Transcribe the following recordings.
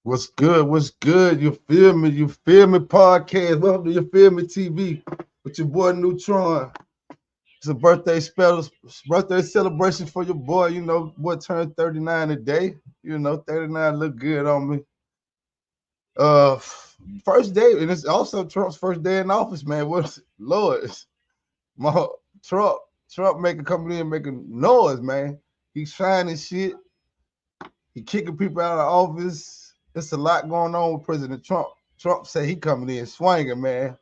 What's good? What's good? You feel me? You feel me? Podcast. Welcome to You Feel Me TV with your boy Neutron. It's a birthday celebration for your boy. You know, boy turned 39 today. You know, 39 look good on me. Uh, First day, and it's also Trump's first day in office, man. What Lord, my Trump, Trump coming in making noise, man. He's shining shit. He kicking people out of office. There's a lot going on with President Trump. Trump said he coming in swinging, man.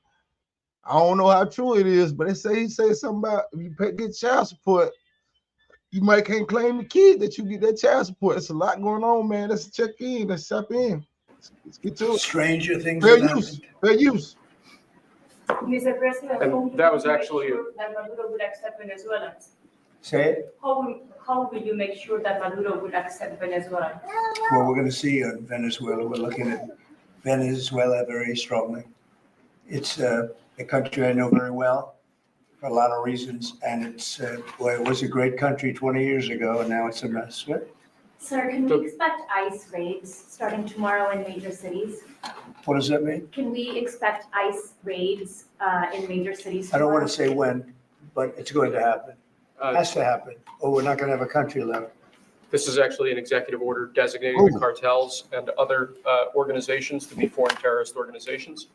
I don't know how true it is, but they say he said something about if you get child support, you might can't claim the kid that you get that child support. It's a lot going on, man. Let's check in. Let's step in. Let's get to it. Stranger things Fair have use. happened. Fair use. Mr. President, And that was actually that Maduro would accept Venezuelans. Say it. How will you make sure that Maduro would accept Venezuelans? Well, we're going to see in Venezuela. We're looking at Venezuela very strongly. It's a country I know very well for a lot of reasons, and it's well, it was a great country 20 years ago, and now it's a mess. Sir, can we expect ICE raids starting tomorrow in major cities? What does that mean? Can we expect ICE raids in major cities? I don't want tomorrow? to say when, but it's going to happen. Has to happen, or we're not going to have a country left. This is actually an executive order designating the cartels and other organizations to be foreign terrorist organizations.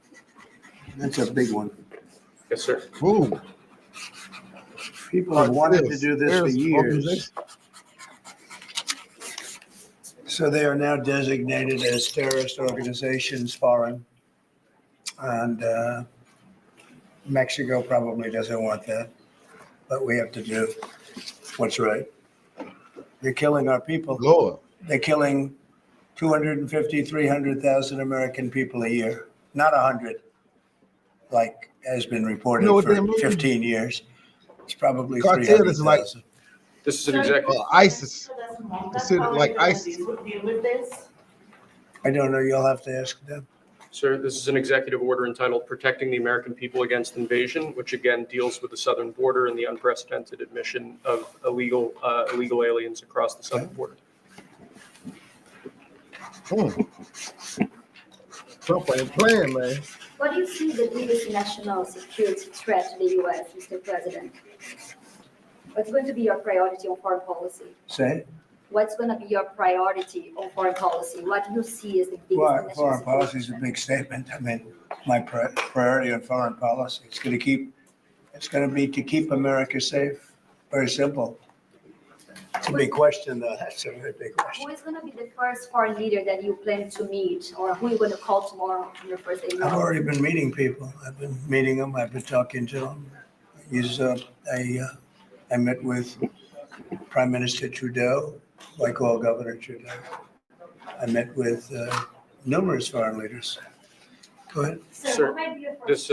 That's a big one. Yes, sir. Ooh. People have wanted to do this for years. So they are now designated as terrorist organizations, foreign. And Mexico probably doesn't want that, but we have to do what's right. They're killing our people. Lord. They're killing 250, 300,000 American people a year, not 100, like has been reported for 15 years. It's probably Cartel is like 300,000. This is an executive. ISIS. Considered like ISIS. Deal with this? I don't know. You'll have to ask them. Sir, this is an executive order entitled Protecting the American People Against Invasion, which again deals with the southern border and the unprecedented admission of illegal aliens across the southern border. Trump ain't playing, man. What do you see the biggest national security threat to the U.S., Mr. President? What's going to be your priority on foreign policy? Say, What's going to be your priority on foreign policy? What do you see as the biggest national foreign security policy is a threat? big statement. I mean, my priority on foreign policy, it's going to be to keep America safe. Very simple. It's a big question, though. That's a very big question. Who is going to be the first foreign leader that you plan to meet, or who are you going to call tomorrow on your first day? I've already been meeting people. I've been meeting them. I've been talking to them. I met with Prime Minister Trudeau, like all Governor Trudeau. I met with numerous foreign leaders. Go ahead. Sir, who might be your first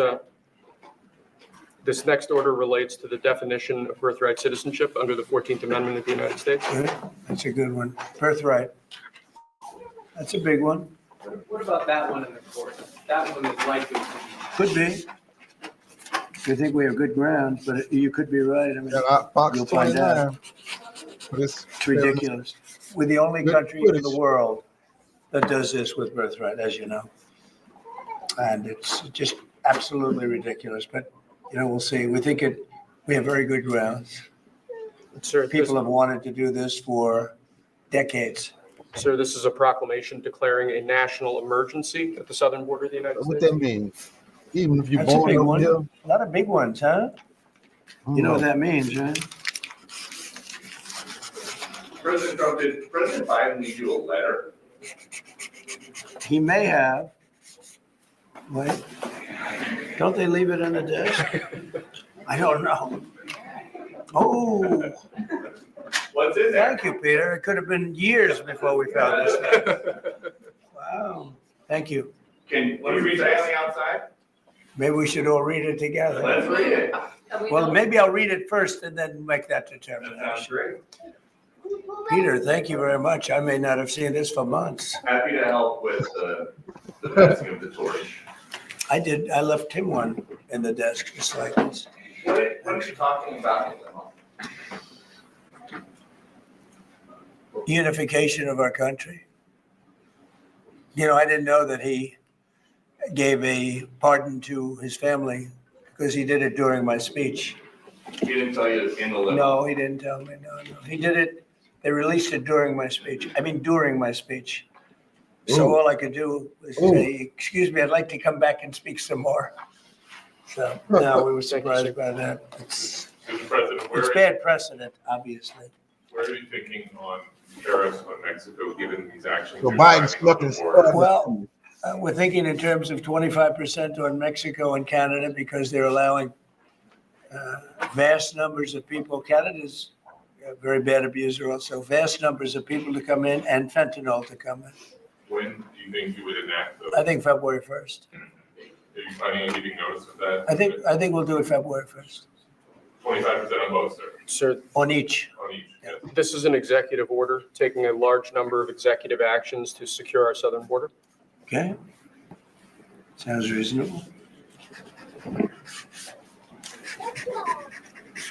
this next order relates to the definition of birthright citizenship under the 14th Amendment of the United States. Good. That's a good one. Birthright. That's a big one. What about that one in the court? That one is likely to be. Could be. I think we have good ground, but you could be right. I mean, Fox you'll find 29. out. It's It's ridiculous. We're the only country in the world that does this with birthright, as you know. And it's just absolutely ridiculous. But, we'll see. We have very good grounds. Sir, People have wanted to do this for decades. Sir, this is a proclamation declaring a national emergency at the southern border of the United what States. that means. Even if you're That's a born big over one. here. A lot of big ones, huh? You know what that means, right? President Trump, did President Biden leave you a letter? He may have. Wait. Don't they leave it on the desk? I don't know. Oh, What's in there? thank you, Peter. It could have been years before we found this. Wow. Thank you. Can you read that on the outside? Maybe we should all read it together. Let's read it. Well, maybe I'll read it first and then make that That sounds determination. great. Peter, thank you very much. I may not have seen this for months. Happy to help with the passing of the torch. I left him one in the desk just like this. What are you talking about? Unification of our country. You know, I didn't know that he gave a pardon to his family because he did it during my speech. He didn't tell you in the limo? No, he didn't tell me. No. He did it. They released it during my speech. During my speech. So Ooh. all I could do was say, excuse me, I'd like to come back and speak some more. So, no, we were surprised by that. It's Mr. President, bad precedent, obviously. where are you thinking on tariffs on Mexico, given these actions? So you're Biden's signing on fucking the border? Well, we're thinking in terms of 25% on Mexico and Canada because they're allowing vast numbers of people. Canada's a very bad abuser also. Vast numbers of people to come in and fentanyl to come in. When do you think you would enact those? I think February 1st. Are you planning on giving notice of that? I think we'll do it February 1st 25% on both, sir, Sir, on each. on each, yes. this is an executive order taking a large number of executive actions to secure our southern border. Okay? Sounds reasonable.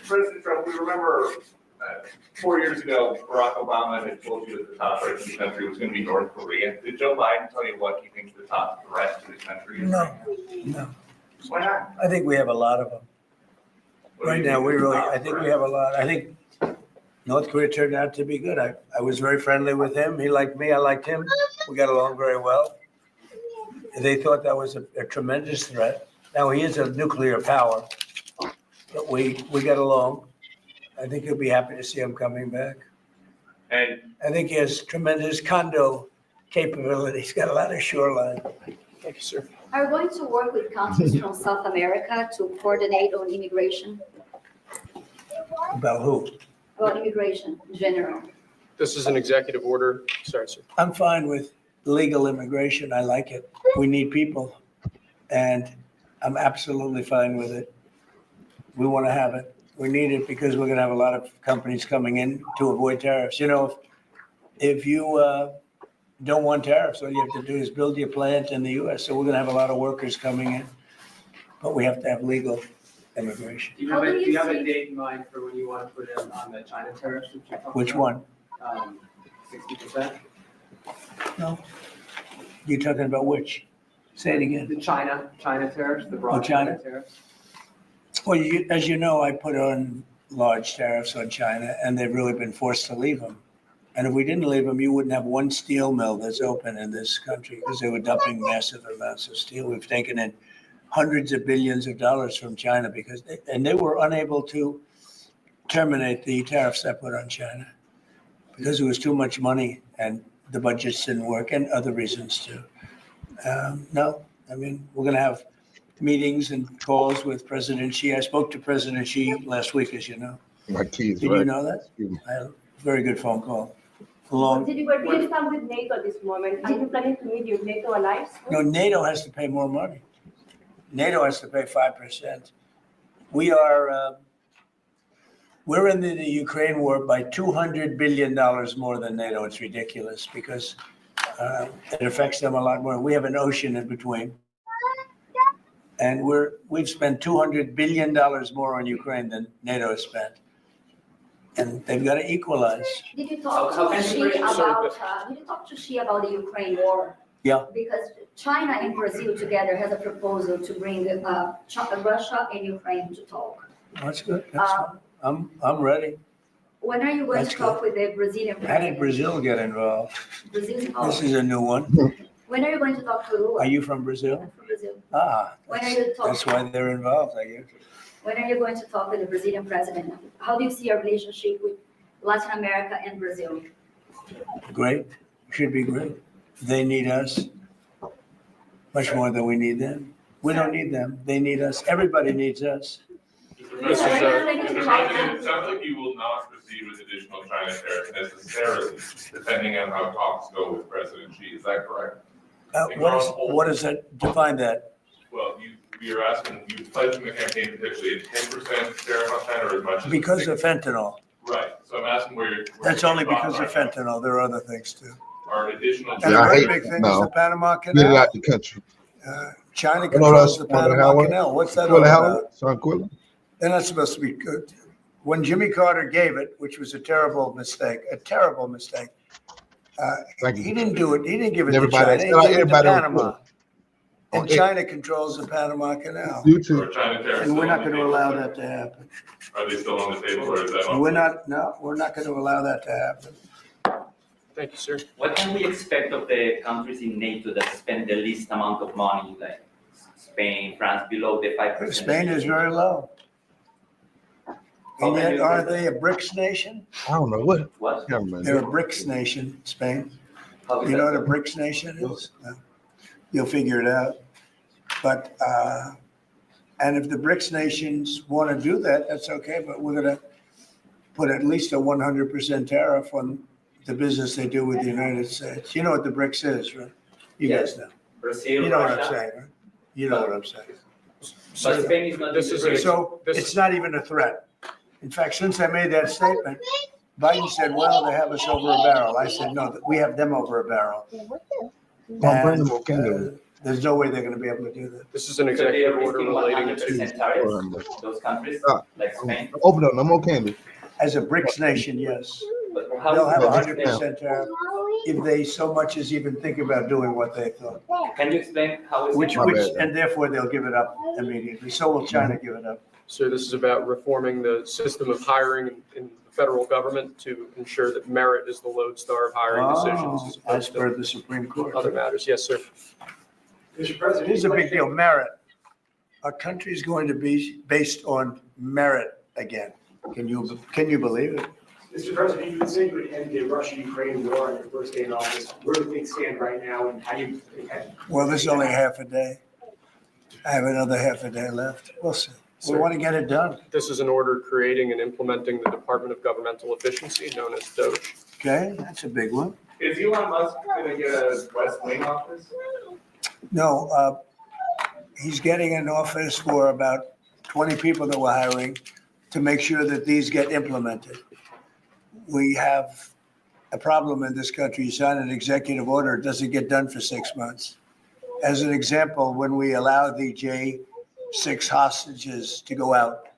President Trump, we remember 4 years ago, Barack Obama had told you that the top threat to the country was going to be North Korea. Did Joe Biden tell you what he thinks the top threat to the country is? No. Why not? I think we have a lot of them. What do Right you now, think is the top I think we threat? have a lot. I think North Korea turned out to be good. I was very friendly with him. He liked me. I liked him. We got along very well. They thought that was a tremendous threat. Now, he is a nuclear power, but we got along. I think he'll be happy to see him coming back. And I think he has tremendous condo capability. He's got a lot of shoreline. Thank you, sir. Are you going to work with countries from South America to coordinate on immigration? About who? About immigration in general? This is an executive order. Sorry, sir. I'm fine with legal immigration. I like it. We need people. And I'm absolutely fine with it. We want to have it. We need it because we're going to have a lot of companies coming in to avoid tariffs. You know, if you don't want tariffs, all you have to do is build your plant in the U.S. So we're going to have a lot of workers coming in. But we have to have legal immigration. Do you How have do a, you do you have a see- date in mind for when you want to put in on the China tariffs? Which one? 60%? No. You're talking about which? Say it again. The China tariffs, the broad China? China tariffs? Well, as you know, I put on large tariffs on China, and they've really been forced to leave them. And if we didn't leave them, you wouldn't have one steel mill that's open in this country because they were dumping massive amounts of steel. We've taken in hundreds of billions of dollars from China because they were unable to terminate the tariffs I put on China because it was too much money and the budgets didn't work and other reasons too. No, I mean, we're going to have meetings and calls with President Xi. I spoke to President Xi last week, as you know. My kids, Did right? you know that? I had a very good phone call. Long. Did you where do you stand with NATO at this moment? Are you planning to meet your NATO allies? No, NATO has to pay more money. NATO has to pay 5%. We're in the Ukraine war by $200 billion more than NATO. It's ridiculous because it affects them a lot more. We have an ocean in between. And we've spent $200 billion more on Ukraine than NATO has spent. And they've got to equalize. Did you talk How to can Xi you- about the Ukraine war? Yeah. Because China and Brazil together has a proposal to bring Russia and Ukraine to talk. That's good. That's fine. I'm ready. When are you going That's to talk with the Brazilian How did president? Brazil get involved? Brazil's This involved. is a new one. When are you going to talk to Lula? Are you from Brazil? I'm from Brazil. That's you talking? that's why they're involved, I guess. When are you going to talk with the Brazilian president? How do you see our relationship with Latin America and Brazil? Great, should be great. They need us much more than we need them. We don't need them, they need us. Everybody needs us. This is Mr. President, it sounds like you will not proceed with additional China tariffs necessarily, depending on how talks go with President Xi. Is that correct? What does that, define that? Well, you're asking, you pledged in the campaign potentially a 10% tariff on China or as much as. Because of fentanyl. Right, so I'm asking where you're. That's only because of fentanyl. There are other things too. Are additional. And Yeah, the I very hate big thing is fentanyl. the Panama Get it Canal. out the country. China know controls that's the on the Panama highway. Canal. What's that all Quilla about? Howard, Son Quilla. They're not supposed to be good. When Jimmy Carter gave it, which was a terrible mistake, Thank He you. didn't do it. He didn't give it to Everybody- China. He shout out gave it to everybody on Panama. Twitter. And On China controls the Panama Canal. You Or too. China tariffs And we're still not on the going to table, allow sir? that to happen. Are they still on the table or is that on? We're not going to allow that to happen. Thank you, sir. What can we expect of the countries in NATO that spend the least amount of money, like Spain, France, below the 5%? Spain is very low. And yet, aren't they a BRICS nation? I don't know what. What? Cameraman. They're a BRICS nation, Spain. How is You know that? what a BRICS nation is? No. You'll figure it out. But, and if the BRICS nations want to do that, that's okay, but we're going to put at least a 100% tariff on the business they do with the United States. You know what the BRICS is, right? You guys know. Brazil, You know what I'm Russia. saying, right? You know what I'm saying. But Sir, Spain is not. this in is the an BRICS. So This- it's not even a threat. In fact, since I made that statement, Biden said, well, they have us over a barrel. I said, no, we have them over a barrel. I'm bringing And, them okay. there's no way they're going to be able to do that. This is an So they executive are order risking relating to 100% tariffs, those countries, like Spain. Open up. I'm on candy. As a BRICS nation, yes. But how They'll have Yeah, 100% tariff if they so much as even think about doing what they thought. can you explain how is Which, it? My which, bad. and therefore they'll give it up immediately. So will China give it up. So this is about reforming the system of hiring in the federal government to ensure that merit is the lodestar of hiring decisions as As opposed per to the Supreme Court. other matters. Yes, sir. Mr. President. Here's a big deal, merit. Our country is going to be based on merit again. Can you believe it? Mr. President, you would say you would end the Russia-Ukraine war on your first day in office. Where do things stand right now and how do you intend? Well, this is only half a day. I have another half a day left. We'll see. We want to get it done, This is an order creating and implementing the Department of Governmental Efficiency, known as DOGE. okay? That's a big one. Is Elon Musk gonna get a West Wing office? No, he's getting an office for about 20 people that we're hiring to make sure that these get implemented. We have a problem in this country. You sign an executive order, it doesn't get done for 6 months. As an example, when we allow the J6 hostages to go out,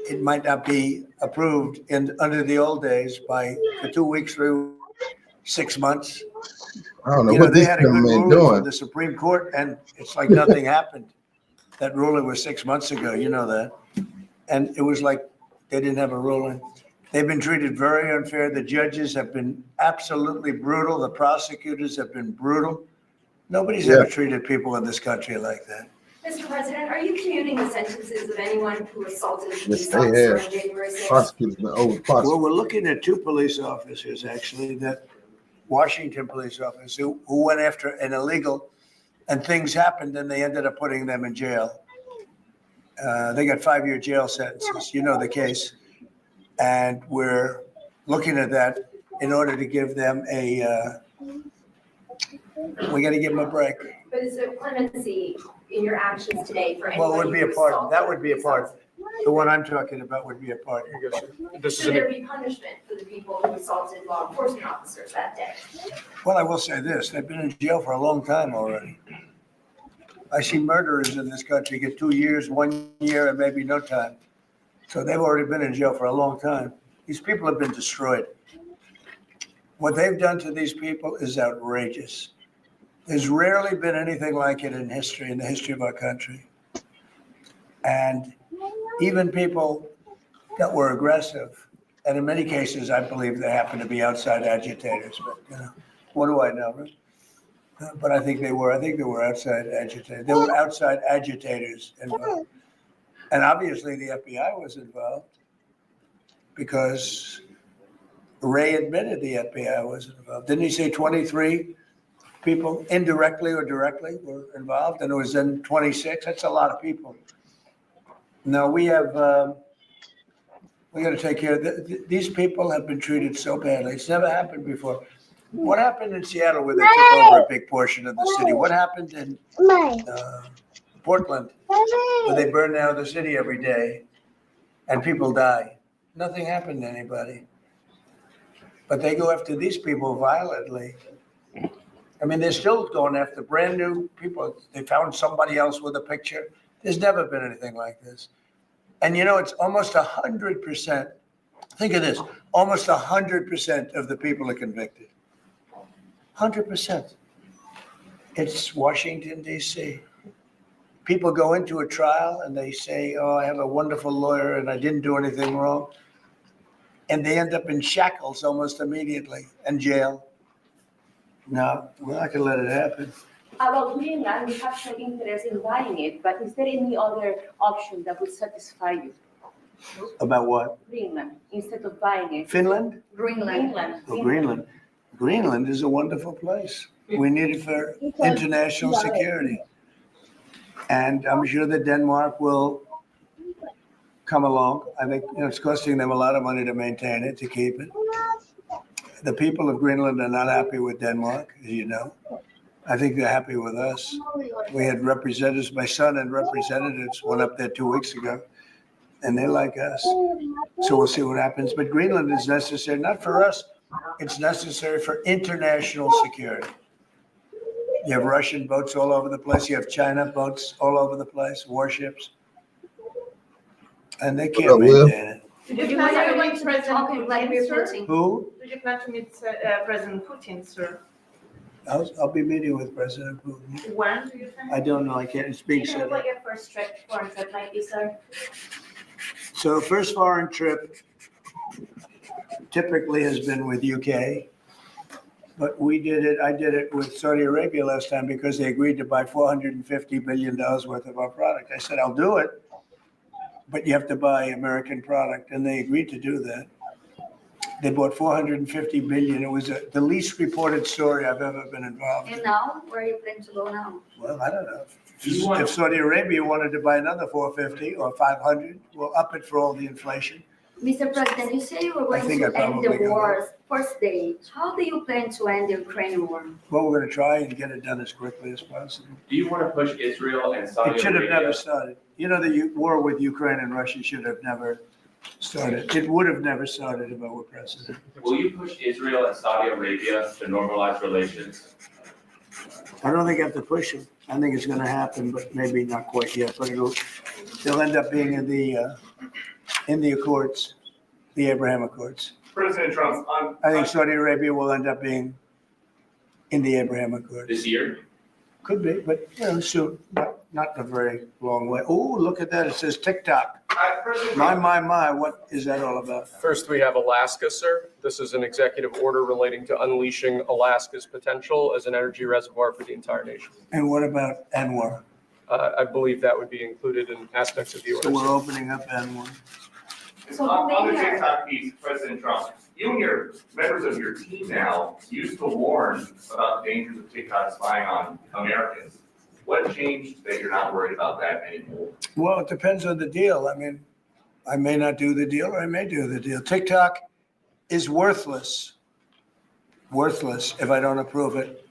it might not be approved under the old days for 2 weeks through 6 months. I don't know You know, what they this had a good cameraman ruling from doing. the Supreme Court, and it's like nothing happened. That ruling was 6 months ago, you know that. And it was like they didn't have a ruling. They've been treated very unfair. The judges have been absolutely brutal. The prosecutors have been brutal. Nobody's ever treated people in this country like that. Mr. President, are you commuting the sentences of anyone who assaulted a Yes, police they officer have. on January 6th? Prosecutors been over Well, prosecuted. we're looking at 2 police officers, actually, that Washington police officers who went after an illegal, and things happened, and they ended up putting them in jail. They got 5-year jail sentences. You know the case. And we're looking at that in order to give them we got to give them a break. But is there clemency in your actions today for Well, anyone? it would be a part, that would be a part. The one I'm talking about would be a part. Here you go, sir. This is Should an there be punishment for the people who assaulted law enforcement officers that day? Well, I will say this, they've been in jail for a long time already. I see murderers in this country get 2 years, 1 year, and maybe no time. So they've already been in jail for a long time. These people have been destroyed. What they've done to these people is outrageous. There's rarely been anything like it in history, in the history of our country. And even people that were aggressive, and in many cases, I believe they happen to be outside agitators, but what do I know? Right? But I think they were outside agitators. There were outside agitators involved. And obviously the FBI was involved because Ray admitted the FBI was involved. Didn't he say 23 people indirectly or directly were involved? And it was then 26. That's a lot of people. Now we got to take care of these people have been treated so badly. It's never happened before. What happened in Seattle where they took over a big portion of the city? What happened in Portland where they burn down the city every day and people die? Nothing happened to anybody. But they go after these people violently. I mean, they're still going after brand new people. They found somebody else with a picture. There's never been anything like this. And it's almost 100% Think of this, almost 100% of the people are convicted. 100%. It's Washington, D.C. People go into a trial and they say, oh, I have a wonderful lawyer and I didn't do anything wrong. And they end up in shackles almost immediately and jail. No, we're not gonna let it happen. About Greenland, we have some interest in buying it, but is there any other option that would satisfy you? About what? Greenland, instead of buying it. Finland? Greenland. Oh, Greenland. Greenland is a wonderful place. We need it for international security. And I'm sure that Denmark will come along. I think, it's costing them a lot of money to maintain it, to keep it. The people of Greenland are not happy with Denmark, as you know. I think they're happy with us. We had representatives, my son and representatives went up there 2 weeks ago, and they like us. So we'll see what happens. But Greenland is necessary, not for us, it's necessary for international security. You have Russian boats all over the place. You have China boats all over the place, warships. And they can't maintain it. Did You plan guys are to going meet to be President talking Vladimir Putin, sir? Putin. Who? Did you plan to meet President Putin, sir? I'll be meeting with President Putin. When do you think? I don't know, I can't speak. Can you what your first trip foreign trip might be, sir? So first foreign trip typically has been with UK. But I did it with Saudi Arabia last time because they agreed to buy $450 billion worth of our product. I said, I'll do it, but you have to buy American product. And they agreed to do that. They bought $450 billion. It was the least reported story I've ever been involved in. And now, where are you planning to go now? Well, I don't know. If Saudi Arabia wanted to buy another 450 or 500, we'll up it for all the inflation. Mr. President, you say you were I going think to I end probably the got war first day. How do you plan to end the Ukraine war? Well, we're going to try and get it done as quickly as possible. Do you want to push Israel and Saudi It should have Arabia? never started. You know, the war with Ukraine and Russia should have never started. It would have never started if I were president. Will you push Israel and Saudi Arabia to normalize relations? I don't think I have to push it. I think it's going to happen, but maybe not quite yet. But they'll end up being in the Accords, the Abraham Accords. President Trump, I think Saudi Arabia will end up being in the Abraham Accords. this year, Could be, but soon, not in a very long way. Oh, look at that. It says TikTok. President My, Trump, what is that all about? First, we have Alaska, sir. This is an executive order relating to unleashing Alaska's potential as an energy reservoir for the entire nation. And what about Anwar? I believe that would be included in aspects of the So we're order. opening up Anwar. So on the Mayor- TikTok piece, President Trump, you and your members of your team now used to warn about the dangers of TikTok spying on Americans. What changed that you're not worried about that anymore? Well, it depends on the deal. I mean, I may not do the deal or I may do the deal. TikTok is worthless. Worthless. If I don't approve it,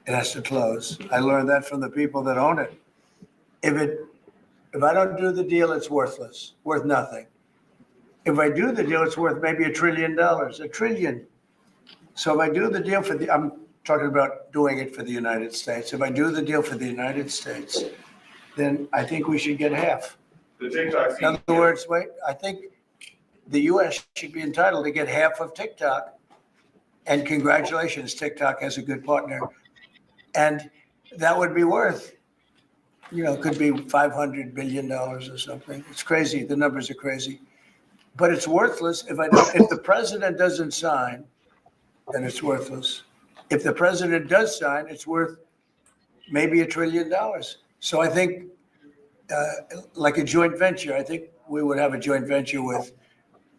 it has to close. I learned that from the people that own it. If I don't do the deal, it's worthless, worth nothing. If I do the deal, it's worth maybe $1 trillion, $1 trillion. So if I do the deal I'm talking about doing it for the United States. If I do the deal for the United States, then I think we should get half. The TikTok In other words, I think the US should be entitled to get half of TikTok. And congratulations, TikTok has a good partner. And that would be worth, could be $500 billion or something. It's crazy. The numbers are crazy. But it's worthless if the president doesn't sign, then it's worthless. If the president does sign, it's worth maybe $1 trillion. So I think like a joint venture, I think we would have a joint venture with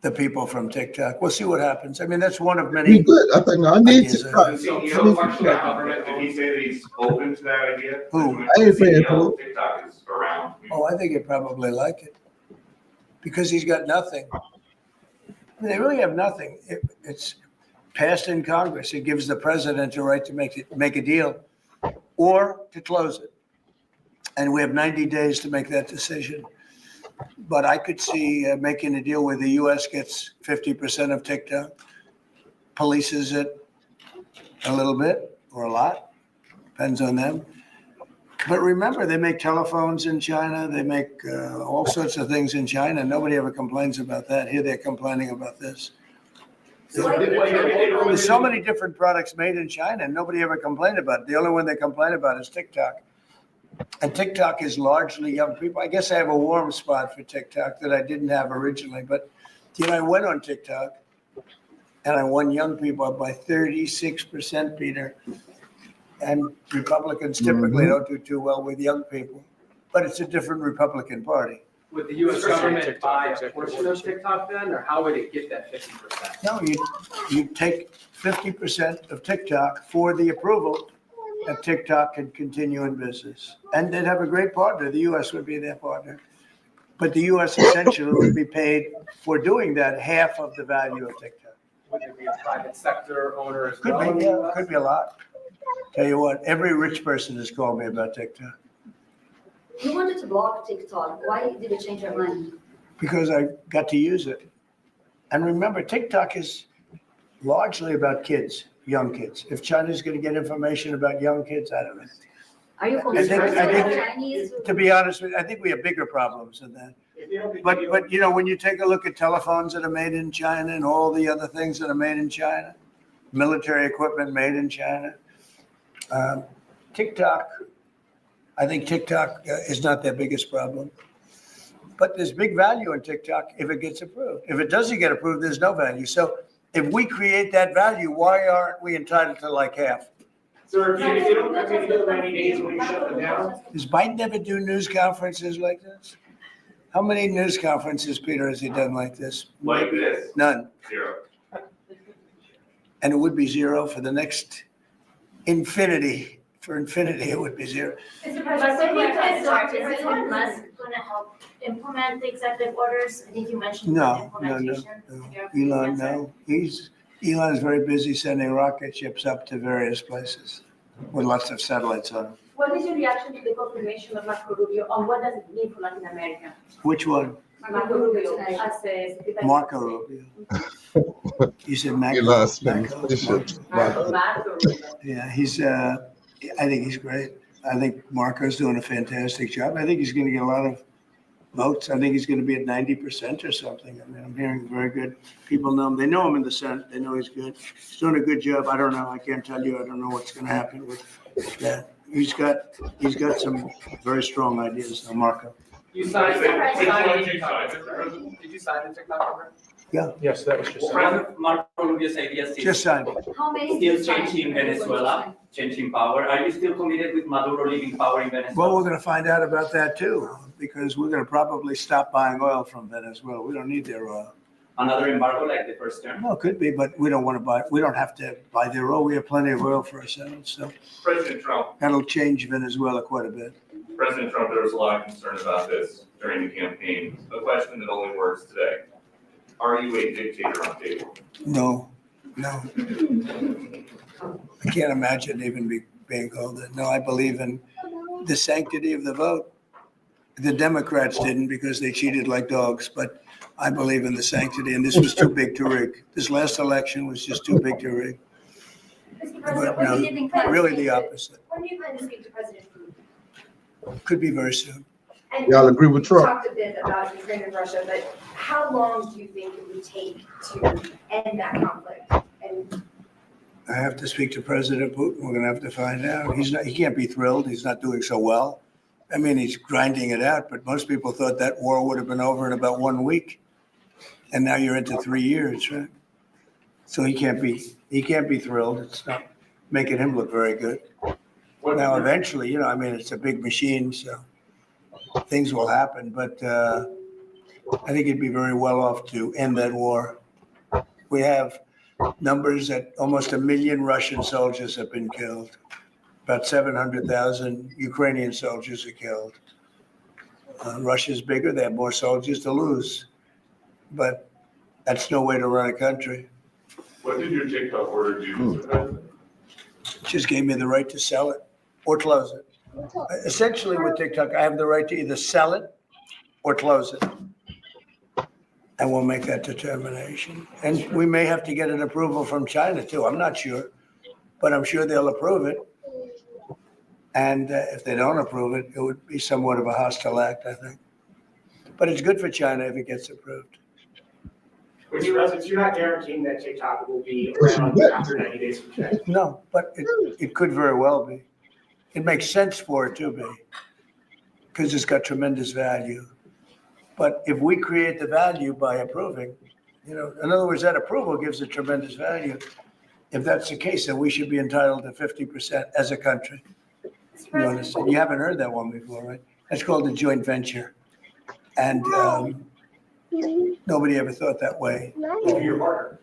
the people from TikTok. We'll see what happens. I mean, that's one of many. Be good. I think I need ideas. to. The CEO question about government, did he say that he's open to that idea? Who? I ain't paying for CEO, TikTok is around. Oh, I think he'd probably like it because he's got nothing. I mean, they really have nothing. It's passed in Congress. It gives the president a right to make a deal or to close it. And we have 90 days to make that decision. But I could see making a deal where the U.S. gets 50% of TikTok, polices it a little bit or a lot, depends on them, But remember, they make telephones in China. They make all sorts of things in China. Nobody ever complains about that. Here they're complaining about this. There's so many different products made in China, and nobody ever complained about it. The only one they complain about is TikTok. And TikTok is largely young people. I guess I have a warm spot for TikTok that I didn't have originally. But, I went on TikTok, and I won young people by 36%, Peter. And Republicans typically don't do too well with young people. But it's a different Republican Party. Would the US government TikTok, buy a executive portion orders. of TikTok then, or how would it get that 50%? No, you take 50% of TikTok for the approval that TikTok can continue in business. And they'd have a great partner. The US would be their partner. But the US essentially would be paid for doing that half of the value of TikTok. Would there be a private sector owner as Could well? in be, the yeah, US? could be a lot. Tell you what, every rich person has called me about TikTok You wanted to block TikTok. Why did you change your mind? because I got to use it. And remember, TikTok is largely about kids, young kids. If China's going to get information about young kids, I don't know. Are you I concerned think- about Chinese? To be honest with you, I think we have bigger problems than that. But when you take a look at telephones that are made in China and all the other things that are made in China, military equipment made in China, TikTok, I think TikTok is not their biggest problem. But there's big value in TikTok if it gets approved. If it doesn't get approved, there's no value. So if we create that value, why aren't we entitled to like half? Sir, if you don't, if you do 90 days, will you shut them down? Does Biden ever do news conferences like this? How many news conferences, Peter, has he done like this? Like this, None. 0. And it would be zero for the next infinity. For infinity, it would be zero. But when you guys talk, is Elon Musk gonna help implement the executive orders? I think you mentioned No, implementation. Elon, no. Elon's very busy sending rocket ships up to various places with lots of satellites on them. What is your reaction to the confirmation of Marco Rubio on what does it mean for Latin America? Which one? Marco Rubio as a secretary. Marco Rubio. You said Marco. Elon's Marco. Marco Rubio. Yeah, I think he's great. I think Marco's doing a fantastic job. I think he's going to get a lot of votes. I think he's going to be at 90% or something. I mean, I'm hearing very good. People know him. They know him in the Senate. They know he's good. He's doing a good job. I don't know. I can't tell you. I don't know what's going to happen with that. He's got some very strong ideas now, Marco. You signed, Which one signed did you sign, TikTok. Mr. President? Did you sign the TikTok program? Yes, that was just. One of Marco Rubio's ideas Just is signed it. How many? still changing Venezuela, changing power. Are you still committed with Maduro leaving power in Venezuela? Well, we're going to find out about that too, because we're going to probably stop buying oil from Venezuela. We don't need their oil. Another embargo like the first term? Well, it could be, but we don't want to buy, we don't have to buy their oil. We have plenty of oil for ourselves. So President Trump, that'll change Venezuela quite a bit. President Trump, there was a lot of concern about this during the campaign. A question that only works today. Are you a dictator on cable? No. I can't imagine even being called that. No, I believe in the sanctity of the vote. The Democrats didn't because they cheated like dogs, but I believe in the sanctity, and this was too big to rig. This last election was just too big to rig. Mr. But President, when no, do you think plan to really speak the to- opposite. When do you plan to speak to President Putin? Could be very soon. And Y'all agree with you Trump? talked a bit about Ukraine and Russia, but how long do you think it would take to end that conflict? And I have to speak to President Putin. We're gonna have to find out. He can't be thrilled. He's not doing so well. I mean, he's grinding it out, but most people thought that war would have been over in about 1 week. And now you're into 3 years, right? So he can't be thrilled. It's not making him look very good. Now, eventually, I mean, it's a big machine, so things will happen, but I think he'd be very well off to end that war. We have numbers that almost 1 million Russian soldiers have been killed. About 700,000 Ukrainian soldiers are killed. Russia's bigger, they have more soldiers to lose. But that's no way to run a country. What did your TikTok order do, Mr. President? It just gave me the right to sell it or close it. Essentially with TikTok, I have the right to either sell it or close it. And we'll make that determination. And we may have to get an approval from China too. I'm not sure, but I'm sure they'll approve it. And if they don't approve it, it would be somewhat of a hostile act, I think. But it's good for China if it gets approved. Mr. President, you're not guaranteeing that TikTok will be around after 90 days from today. No, but it could very well be. It makes sense for it to be, because it's got tremendous value. But if we create the value by approving, in other words, that approval gives it tremendous value. If that's the case, then we should be entitled to 50% as a country. You understand? You haven't heard that one before, right? That's called a joint venture. And nobody ever thought that way. Your partner.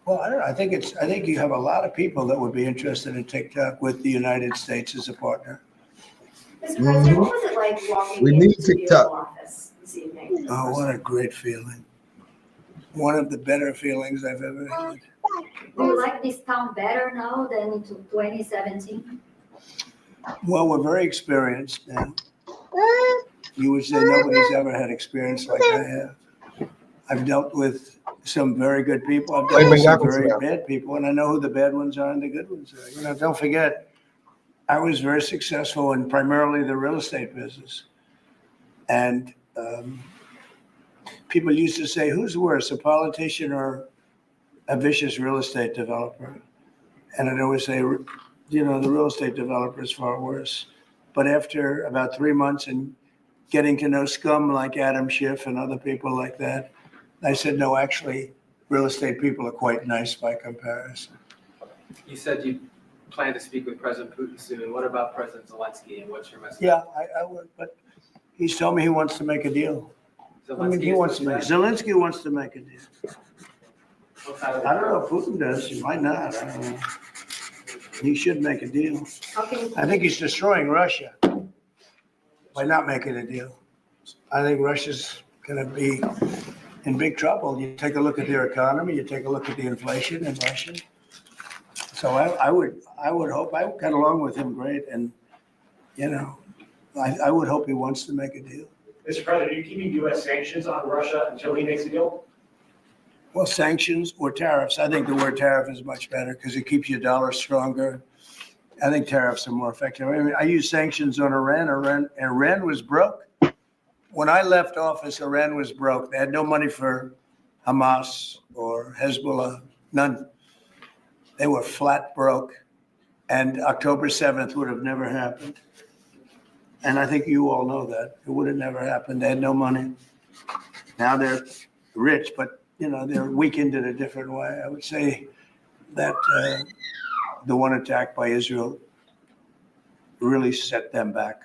Well, I don't know. I think you have a lot of people that would be interested in TikTok with the United States as a partner. Mr. President, what was it like walking We need into the TikTok. Oval Office this evening? Oh, what a great feeling. One of the better feelings I've ever had. Do you like this town better now than in 2017? Well, we're very experienced now. You would say nobody's ever had experience like I have. I've dealt with some very good people. I've dealt with some very bad people, and I know who the bad ones are and the good ones are. Don't forget, I was very successful in primarily the real estate business. And people used to say, who's worse, a politician or a vicious real estate developer? And I'd always say, the real estate developer is far worse. But after about 3 months and getting to know scum like Adam Schiff and other people like that, I said, no, actually, real estate people are quite nice by comparison. You said you plan to speak with President Putin soon. What about President Zelensky, and what's your message? Yeah, I would, but he's told me he wants to make a deal. He wants to make, Zelensky wants to make a deal. I don't know if Putin does, he might not, I don't know. He should make a deal. I think he's destroying Russia by not making a deal. I think Russia's gonna be in big trouble. You take a look at their economy, you take a look at the inflation in Russia. So I would hope, I got along with him great, and, I would hope he wants to make a deal. Mr. President, are you keeping U.S. sanctions on Russia until he makes a deal? Well, sanctions or tariffs. I think the word tariff is much better because it keeps your dollar stronger. I think tariffs are more effective. I mean, I use sanctions on Iran. Iran was broke. When I left office, Iran was broke. They had no money for Hamas or Hezbollah, none. They were flat broke. And October 7th would have never happened. And I think you all know that. It would have never happened. They had no money. Now they're rich, but they're weakened in a different way. I would say that the one attack by Israel really set them back.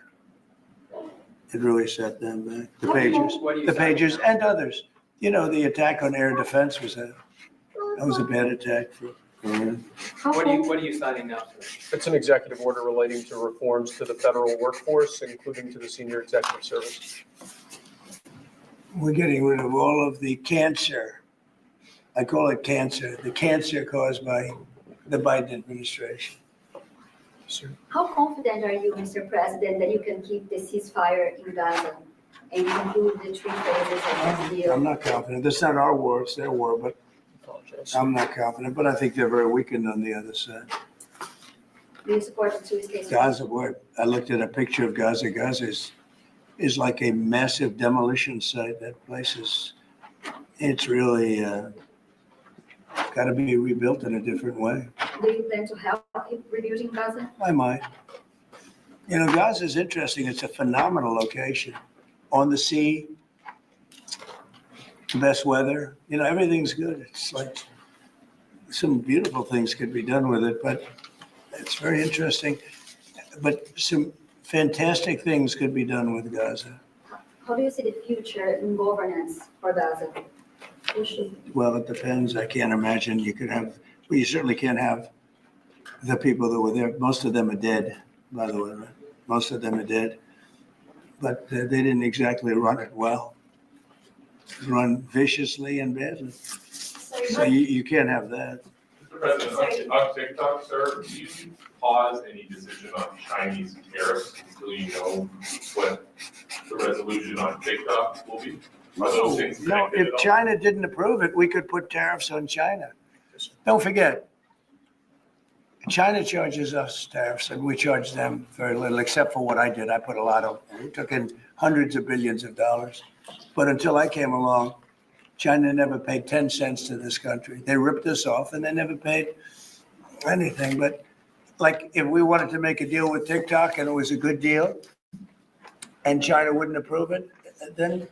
It really set them back. The Pagers and others. The attack on air defense was that was a bad attack for Iran. What are you signing now, sir? It's an executive order relating to reforms to the federal workforce, including to the senior executive service. We're getting rid of all of the cancer. I call it cancer, the cancer caused by the Biden administration. How confident are you, Mr. President, that you can keep the ceasefire in Gaza and conclude the 3 phases of this deal? I'm not confident. That's not our war, it's their war, but I'm not confident. But I think they're very weakened on the other side. Do you support the 2-state solution? Gaza, boy, I looked at a picture of Gaza. Gaza is like a massive demolition site. That place it's really got to be rebuilt in a different way. Do you plan to help in rebuilding Gaza? I might. Gaza is interesting. It's a phenomenal location. On the sea, the best weather. Everything's good. It's like some beautiful things could be done with it, but it's very interesting. But some fantastic things could be done with Gaza. How do you see the future in governance for Gaza? Well, it depends. I can't imagine you could have, well, you certainly can't have the people that were there. Most of them are dead, by the way, right? Most of them are dead. But they didn't exactly run it well. Run viciously and badly. So you can't have that. Mr. President, on TikTok, sir, do you pause any decision on Chinese tariffs until you know what the resolution on TikTok will be? Are those things No, connected if at all? China didn't approve it, we could put tariffs on China. Don't forget, China charges us tariffs and we charge them very little, except for what I did. I put a lot of, we took in hundreds of billions of dollars. But until I came along, China never paid 10 cents to this country. They ripped us off and they never paid anything. But like if we wanted to make a deal with TikTok and it was a good deal and China wouldn't approve it, then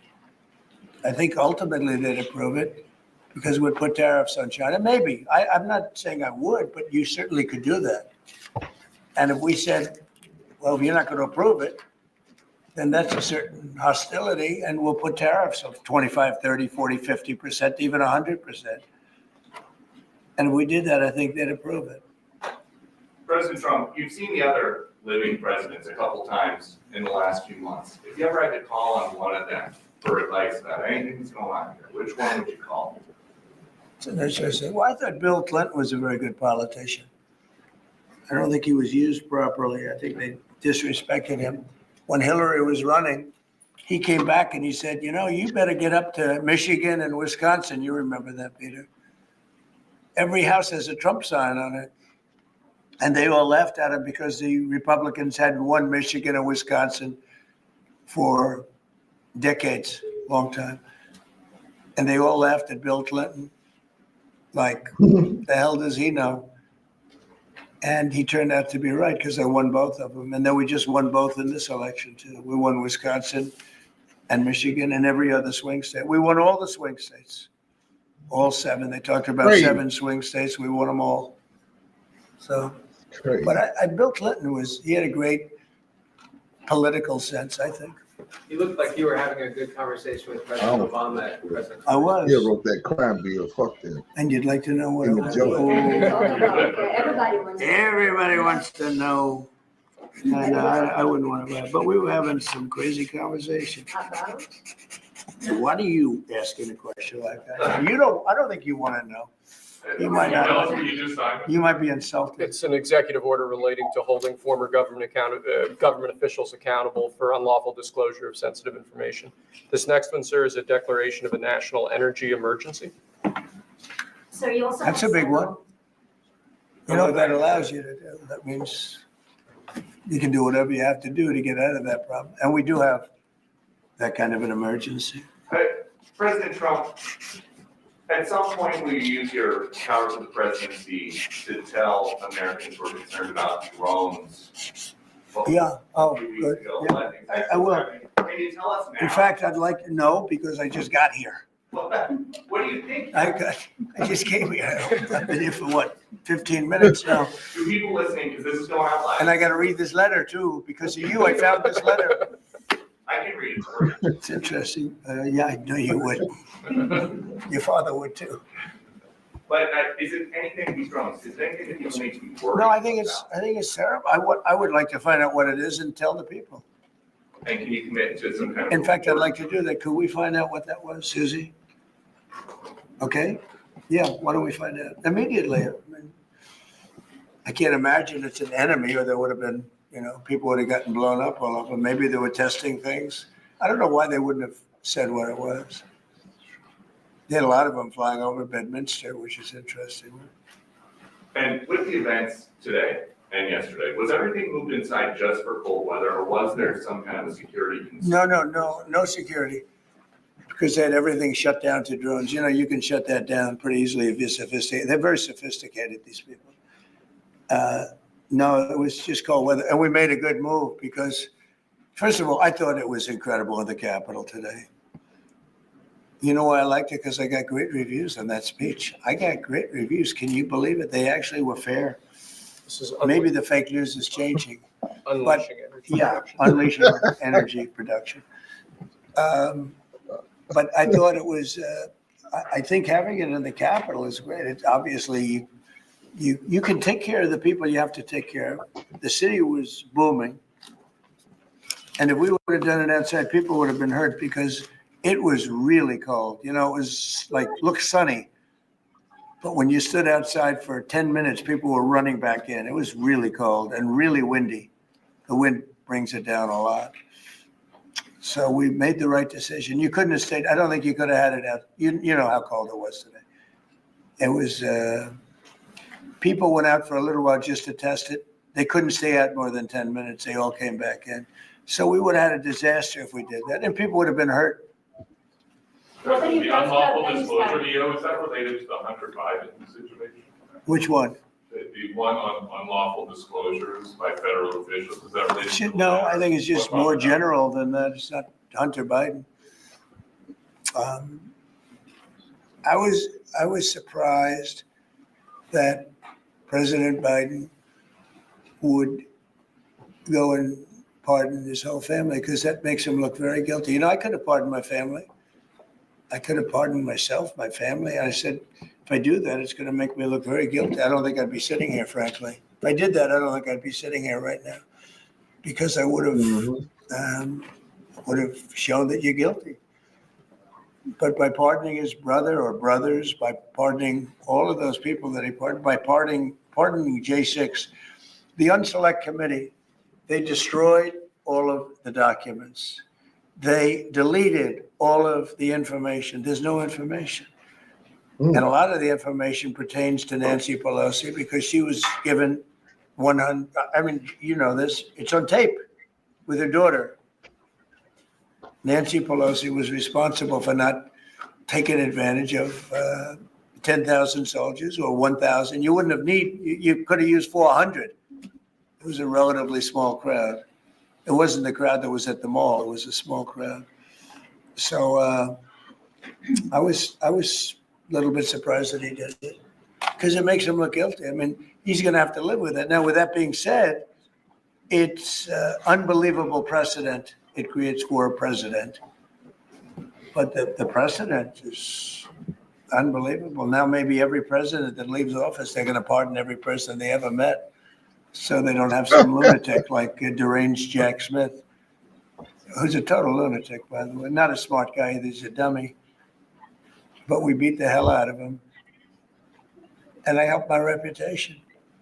I think ultimately they'd approve it because we'd put tariffs on China. Maybe. I'm not saying I would, but you certainly could do that. And if we said, well, if you're not going to approve it, then that's a certain hostility and we'll put tariffs of 25, 30, 40, 50%, even 100%. And if we did that, I think they'd approve it. President Trump, you've seen the other living presidents a couple times in the last few months. If you ever had to call on one of them for advice about anything that's going on here, which one would you call? So they say, well, I thought Bill Clinton was a very good politician. I don't think he was used properly. I think they disrespected him. When Hillary was running, he came back and he said, you know, you better get up to Michigan and Wisconsin. You remember that, Peter? Every house has a Trump sign on it. And they all laughed at him because the Republicans hadn't won Michigan and Wisconsin for decades, long time. And they all laughed at Bill Clinton. Like, the hell does he know? And he turned out to be right because they won both of them. And then we just won both in this election, too. We won Wisconsin and Michigan and every other swing state. We won all the swing states, all 7. They talked about Great. 7 swing states. We won them all. So, Great. but Bill Clinton he had a great political sense, I think. You looked like you were having a good conversation with President Oh. Obama at President. I was. He wrote that crime bill. Fuck them. And you'd like to know what it In the was? joke. Everybody wants to. Everybody wants to know. And I wouldn't want to, but we were having some crazy conversation. About? Why do you asking a question like that? I don't think you want to know. You might not. Tell us what you just signed. You might be insulted. It's an executive order relating to holding former government officials accountable for unlawful disclosure of sensitive information. This next one, sir, is a declaration of a national energy emergency. So you also. That's a have big one. several- You know what that allows you to do? That means you can do whatever you have to do to get out of that problem. And we do have that kind of an emergency. President Trump, at some point, will you use your powers of the presidency to tell Americans who are concerned about drones? Yeah, oh, A few weeks good. ago, Yeah. I think that's I will. what's happening. Can you tell us now? In fact, I'd like to know because I just got here. What do you think? I just came here. I've been here for 15 minutes now. To people listening, because this is going out live. And I got to read this letter too, because of you. I found this letter. I can read it for you. It's interesting. Yeah, I know you would. Your father would too. But is it anything these drones? Is it anything that people need to be worried No, about? I think it's terrible. I would like to find out what it is and tell the people. And can you commit to some kind of? In fact, I'd like to do that. Could we find out what that was, Susie? Okay? Yeah, why don't we find out immediately? I can't imagine it's an enemy or there would have been, people would have gotten blown up all over. Maybe they were testing things. I don't know why they wouldn't have said what it was. They had a lot of them flying over Bedminster, which is interesting. And with the events today and yesterday, was everything moved inside just for cold weather, or was there some kind of a security concern? No security. Because they had everything shut down to drones. You can shut that down pretty easily if you're sophisticated. They're very sophisticated, these people. No, it was just cold weather. And we made a good move because, first of all, I thought it was incredible in the Capitol today. You know why I liked it? Because I got great reviews on that speech. I got great reviews. Can you believe it? They actually were fair. This is Maybe the fake news is changing. unleashing energy Yeah, production. unleashing energy production. But I thought it was, I think having it in the Capitol is great. It's obviously, you can take care of the people you have to take care of. The city was booming. And if we would have done it outside, people would have been hurt because it was really cold. It was like, look sunny. But when you stood outside for 10 minutes, people were running back in. It was really cold and really windy. The wind brings it down a lot. So we made the right decision. You couldn't have stayed. I don't think you could have had it out. You know how cold it was today. It was, People went out for a little while just to test it. They couldn't stay out more than 10 minutes. They all came back in. So we would have had a disaster if we did that, and people would have been hurt. What are you The plans to unlawful Afghanistan? disclosure video, is that related to the Hunter Biden situation? Which one? The one on unlawful disclosures by federal officials, is that related? to No, that? I think it's just What more about that? general than that. It's not Hunter Biden. I was surprised that President Biden would go and pardon his whole family, because that makes him look very guilty. You know, I could have pardoned my family. I could have pardoned myself, my family. I said, if I do that, it's going to make me look very guilty. I don't think I'd be sitting here, frankly. If I did that, I don't think I'd be sitting here right now, because I would have shown that you're guilty. But by pardoning his brother or brothers, by pardoning all of those people that he pardoned, by pardoning J6, the Unselect Committee, they destroyed all of the documents. They deleted all of the information. There's no information. And a lot of the information pertains to Nancy Pelosi, because she was given 100, I mean, you know this, it's on tape with her daughter. Nancy Pelosi was responsible for not taking advantage of 10,000 soldiers or 1,000. You wouldn't have you could have used 400. It was a relatively small crowd. It wasn't the crowd that was at the mall. It was a small crowd. So I was a little bit surprised that he did it, because it makes him look guilty. I mean, he's going to have to live with it. Now, with that being said, it's unbelievable precedent it creates for a president. But the precedent is unbelievable. Now, maybe every president that leaves office, they're going to pardon every person they ever met, so they don't have some lunatic like deranged Jack Smith, who's a total lunatic, by the way. Not a smart guy either, he's a dummy. But we beat the hell out of him. And I helped my reputation.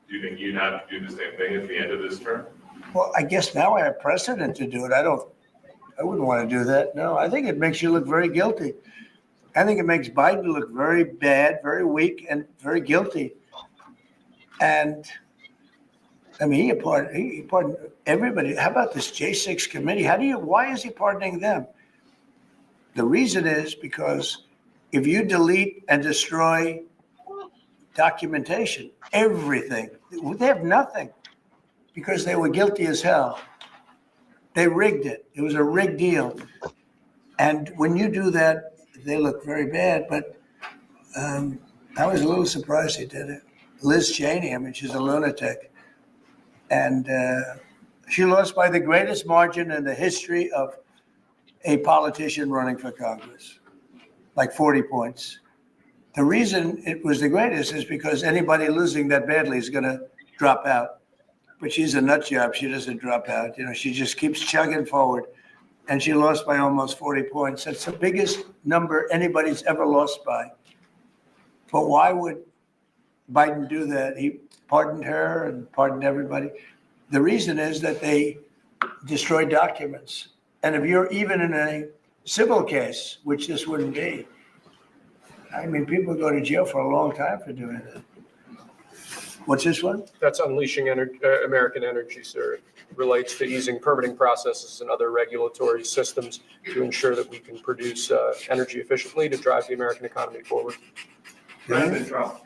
Do you think you'd have to do the same thing at the end of this term? Well, I guess now I have precedent to do it. I wouldn't want to do that. No, I think it makes you look very guilty. I think it makes Biden look very bad, very weak, and very guilty. And I mean, he pardoned everybody. How about this J6 committee? Why is he pardoning them? The reason is because if you delete and destroy documentation, everything, they have nothing, because they were guilty as hell. They rigged it. It was a rigged deal. And when you do that, they look very bad. But I was a little surprised he did it. Liz Cheney, I mean, she's a lunatic. And she lost by the greatest margin in the history of a politician running for Congress, like 40 points. The reason it was the greatest is because anybody losing that badly is going to drop out. But she's a nut job. She doesn't drop out. You know, she just keeps chugging forward. And she lost by almost 40 points. That's the biggest number anybody's ever lost by. But why would Biden do that? He pardoned her and pardoned everybody. The reason is that they destroyed documents. And if you're even in a civil case, which this wouldn't be, I mean, people go to jail for a long time for doing that. What's this one? That's unleashing American energy, sir. It relates to easing permitting processes and other regulatory systems to ensure that we can produce energy efficiently to drive the American economy forward. President Trump,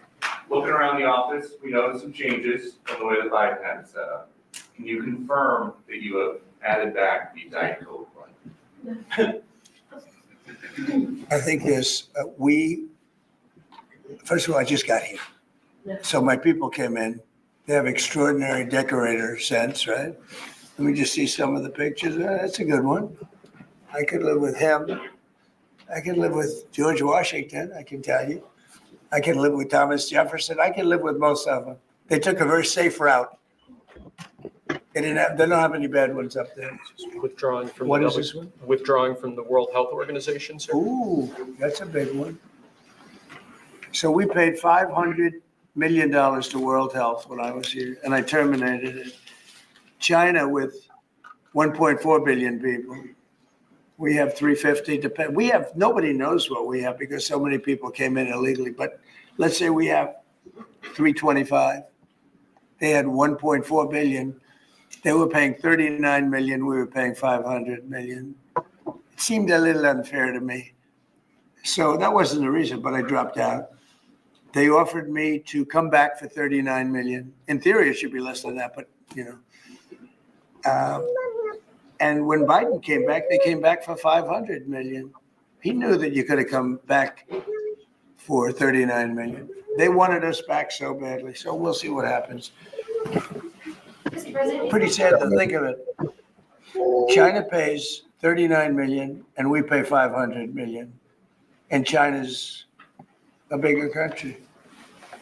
looking around the office, we noticed some changes from the way that Biden had it set up. Can you confirm that you have added back the Diet Coke one? I think this, first of all, I just got here. So my people came in. They have extraordinary decorator sense, right? Let me just see some of the pictures. That's a good one. I could live with him. I could live with George Washington, I can tell you. I could live with Thomas Jefferson. I could live with most of them. They took a very safe route. They don't have any bad ones up there. Withdrawing from What is this one? Withdrawing from the World Health Organization, sir. Ooh, that's a big one. So we paid $500 million to World Health when I was here, and I terminated it. China with 1.4 billion people. We have 350. Nobody knows what we have because so many people came in illegally. But let's say we have 325. They had 1.4 billion. They were paying 39 million. We were paying 500 million. It seemed a little unfair to me. So that wasn't the reason, but I dropped out. They offered me to come back for 39 million. In theory, it should be less than that, but you know. And when Biden came back, they came back for 500 million. He knew that you could have come back for 39 million. They wanted us back so badly. So we'll see what happens. Mr. President, Pretty sad to think of it. China pays 39 million and we pay 500 million. And China's a bigger country.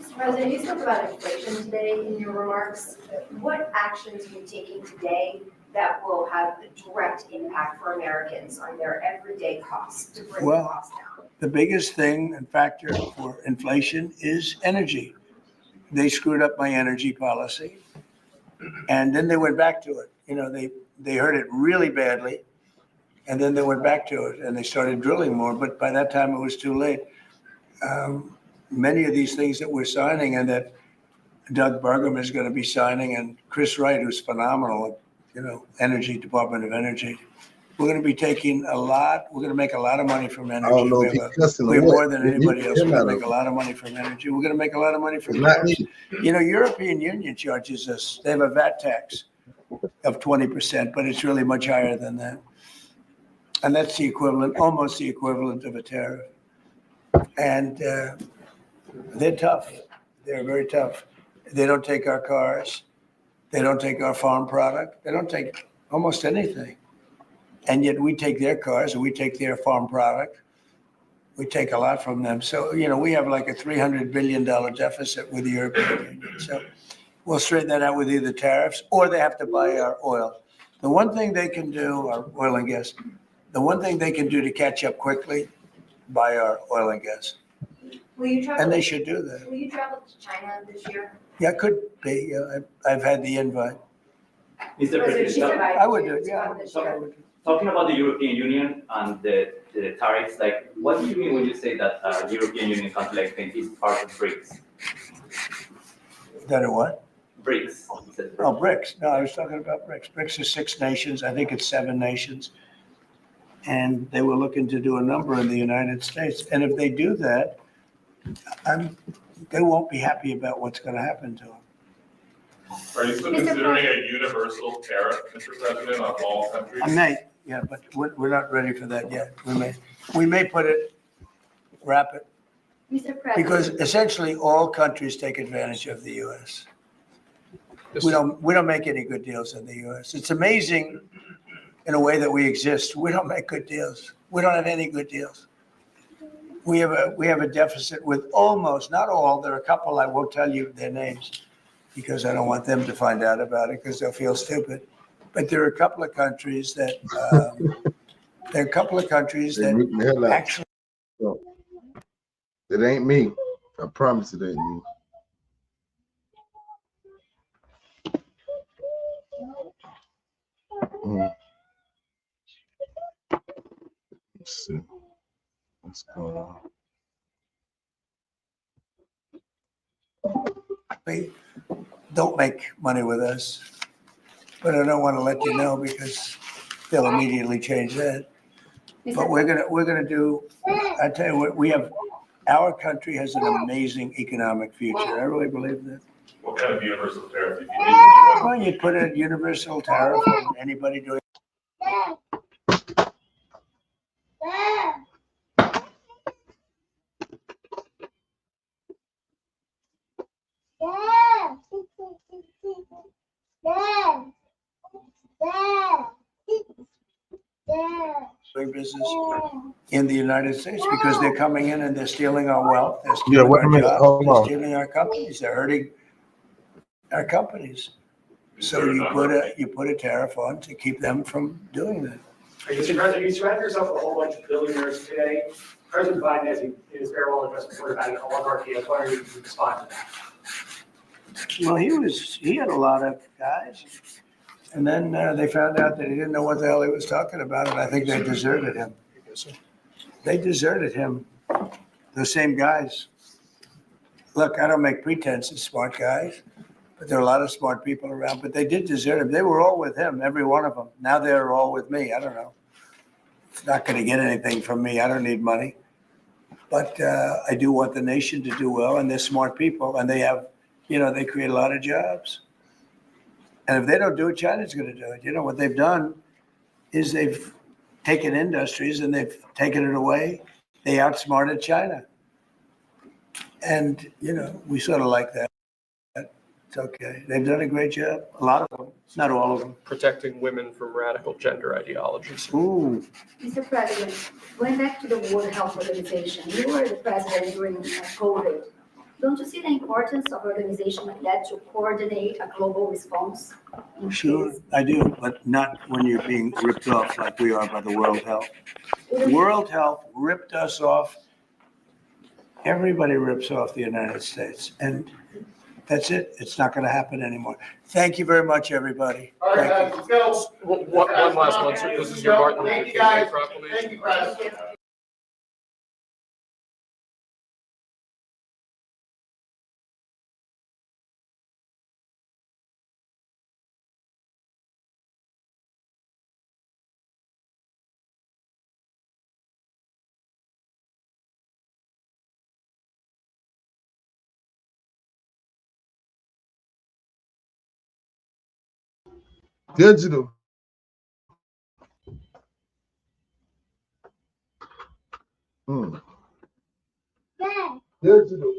Mr. President, you spoke about inflation today in your remarks. What actions are you taking today that will have a direct impact for Americans on their everyday costs to bring the Well, costs down? The biggest thing and factor for inflation is energy. They screwed up my energy policy. And then they went back to it. You know, they heard it really badly. And then they went back to it and they started drilling more. But by that time, it was too late. Many of these things that we're signing and that Doug Burgum is going to be signing, and Chris Wright, who's phenomenal, you know, Energy, Department of Energy. We're going to be taking a lot. We're going to make a lot of money from energy. I don't know if he's cussing We have or what. more than anybody else. We're Him going out to of make a lot of money from energy. We're going to make a lot of money from It's not tariffs. me. You know, European Union charges us, they have a VAT tax of 20%, but it's really much higher than that. And that's the equivalent, almost the equivalent of a tariff. And they're tough. They're very tough. They don't take our cars. They don't take our farm product. They don't take almost anything. And yet we take their cars and we take their farm product. We take a lot from them. So, you know, we have like a $300 billion deficit with the European Union. So we'll straighten that out with either tariffs or they have to buy our oil. The one thing they can do, our oil and gas, the one thing they can do to catch up quickly, buy our oil and gas. Will you travel? And they should do that. Will you travel to China this year? Yeah, it could be. I've had the invite. Mr. President, she President, invited I would you do it, to yeah. come this I year. would. talking about the European Union and the tariffs, like, what do you mean when you say that European Union country like Spain is part of BRICS? That a what? BRICS. Oh, BRICS. No, I was talking about BRICS. BRICS is 6 nations. I think it's 7 nations. And they were looking to do a number in the United States. And if they do that, they won't be happy about what's going to happen to them. Are you still considering a universal tariff, Mr. President, on all countries? I may, yeah, but we're not ready for that yet. We may wrap it, Mr. President. because essentially all countries take advantage of the U.S. We don't make any good deals in the U.S. It's amazing in a way that we exist. We don't make good deals. We don't have any good deals. We have a deficit with almost, not all, there are a couple, I won't tell you their names because I don't want them to find out about it because they'll feel stupid. But there are a couple of countries that, actually. It ain't me. I promise it ain't me. Let's see what's going on. They don't make money with us, but I don't want to let you know because they'll immediately change that. But we're gonna do. I tell you what, our country has an amazing economic future. I really believe that. What kind of universal tariff do you think? Well, you put a universal tariff on anybody doing. Doing business in the United States because they're coming in and they're stealing our wealth. They're stealing wait a our minute, jobs. hold They're on. stealing our companies. They're hurting our companies. So you put a tariff on to keep them from doing that. Mr. President, you surrounded yourself with a whole bunch of billionaires today. President Biden has in his farewell address reported about an oligarchy. I was wondering if you could respond to that. Well, he had a lot of guys. And then they found out that he didn't know what the hell he was talking about. And I think they deserted him. They deserted him. The same guys look, I don't make pretense of smart guys, but there are a lot of smart people around, but they did desert him. They were all with him, every one of them. Now they're all with me. I don't know. It's not going to get anything from me. I don't need money. But I do want the nation to do well, and they're smart people, and they have, they create a lot of jobs. And if they don't do it, China's going to do it. What they've done is they've taken industries and they've taken it away. They outsmarted China. And, we sort of like that. It's okay. They've done a great job. A lot of them, not all of them. Protecting women from radical gender ideologies. Ooh. Mr. President, going back to the World Health Organization, you were the president during COVID. Don't you see the importance of organization like that to coordinate a global response? Sure, I do, but not when you're being ripped off like we are by the World Health. World Health ripped us off. Everybody rips off the United States. And that's it. It's not going to happen anymore. Thank you very much, everybody. All right, guys, let's go. One last one, sir. This is your Martin Luther King Day proclamation. Thank you, President. Digital. Digital.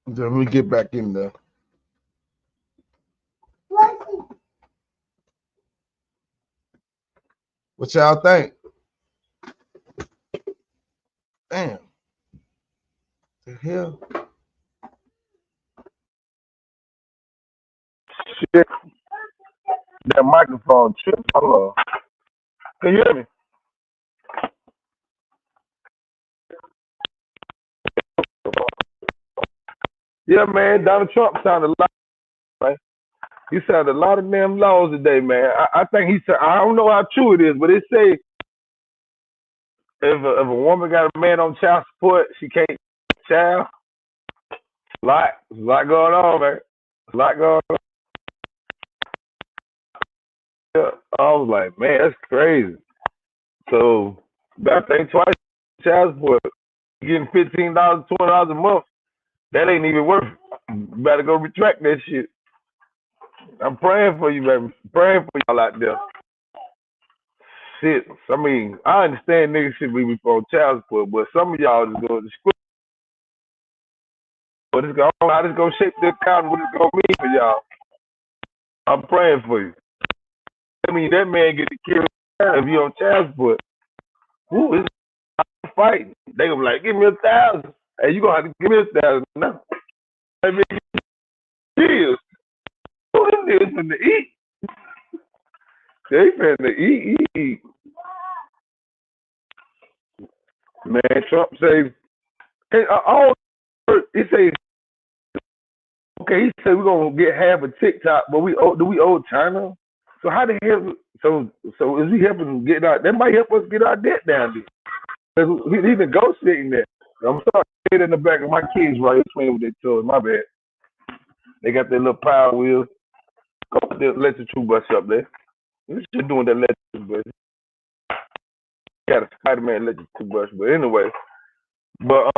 Let me get back in there. What y'all think? Damn. The hell? Shit. That microphone tripped. Hello. Can you hear me? Yeah, man. Donald Trump sounded a lot, man. He sounded a lot of damn laws today, man. I think he said, I don't know how true it is, but it say if a woman got a man on child support, she can't have a child. There's a lot going on, man. There's a lot going on. Yeah, I was like, man, that's crazy. So I think twice child support, getting $15, $20 a month, that ain't even worth it. You better go retract that shit. I'm praying for you, baby. Praying for y'all out there. Shit. I mean, I understand niggas should be on child support, but some of y'all just go to school. But I don't know how this gonna shape the economy, what it's gonna mean for y'all. I'm praying for you. I mean, that man get killed if you on child support. Ooh, it's fighting. They gonna be like, give me 1,000. Hey, you gonna have to give me 1,000 now. I mean, years. Who this is finna eat? They finna eat. Man, Trump say, hey, he say, okay, he said we're gonna get half of TikTok, but do we owe China? So how the hell? So is he helping get out? That might help us get our debt down there. He's negotiating that. I'm sorry, head in the back of my kids right explain what they told. My bad. They got their little power wheels. Go put the electric bus up there. They're doing that electric bus. Got a Spider-Man electric bus, but anyway. But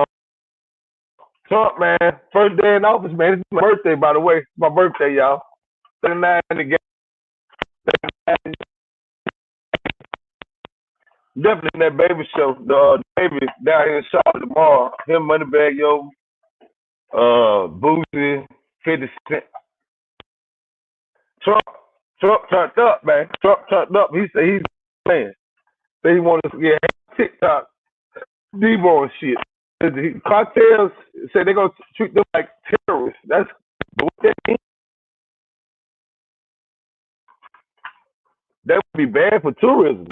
Trump, man, first day in office, man. It's my birthday, by the way. It's my birthday, y'all. 39 again. Definitely that baby show. The baby down here in Charlotte tomorrow. Him, Moneybag Yo, Boosie, 50 Cent. Trump turned up, man. Trump turned up. He said he's playing. Say he wanted to get TikTok, Debo and shit. The cartels say they're gonna treat them like terrorists. That's what that means. That would be bad for tourism.